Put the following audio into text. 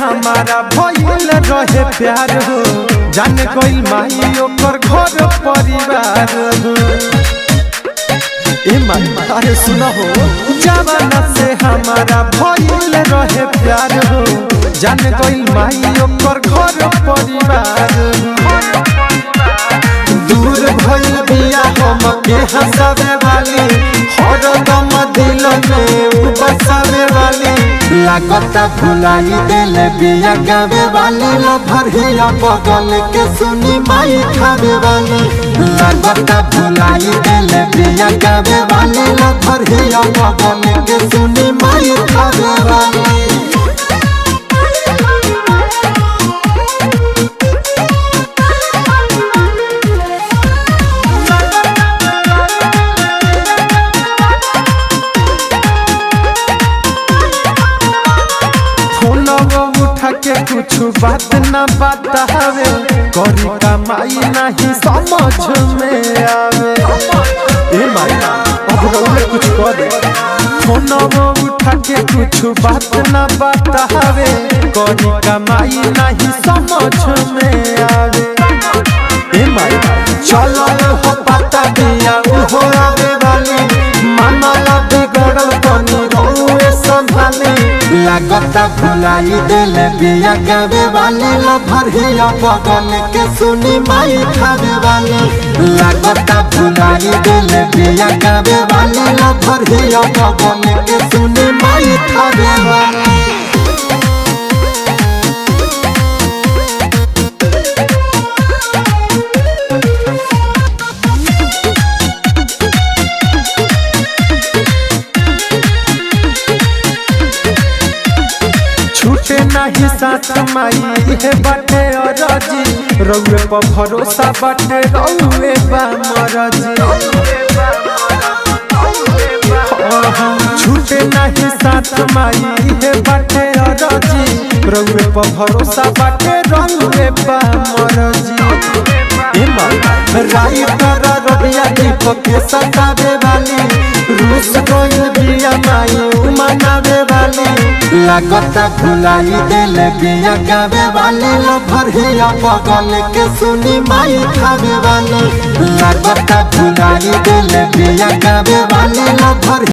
हमारा भइल रहे प्यार हो, जाने कोई माई ओकर घर परिवार हो। ए माई अरे सुनो हो, जवाना से हमारा भइल रहे प्यार हो, जाने कोई माई ओकर घर परिवार हो। दूर भइल बिया हमके हंसावे वाली, हरदम दिल में बसावे वाली, लागता भुलाई देले बिया गावे वाली, लभर हिया बगल के सुनी माई खावे वाली। लागता भुलाई देले बिया गावे वाली, लभर हिया बगल के सुनी माई खावे वाली। उठा के कुछ बात न बतावे, करी कमाई नहीं समझ में आवे। ए माई अब रउले कुछ करे, फोनवा उठा के कुछ बात न बतावे, करी कमाई नहीं समझ में आवे। ए माई चलो हो पता दिया हो आवे वाली, मानल बिगड़ल तनी रउए संभाली। लागता भुलाई देले बिया गावे वाली, लभर हिया बगल के सुनी माई खावे वाली। लागता भुलाई देले बिया गावे वाली, लभर हिया बगल के सुनी माई खावे वाली। छूटे नहीं साथ माई है बाटे अरजी, रउए पर भरोसा बाटे रउए बा मरजी। छूटे नहीं साथ माई है बाटे अरजी, रउए पर भरोसा बाटे रउए बा मरजी। राई कर रबिया दीपक के सतावे वाली, रूस कोई बिया माई मनावे वाली। लागता भुलाई देले बिया गावे वाली, लभर हिया बगल के सुनी माई खावे वाली। लागता भुलाई देले बिया गावे वाली, लभर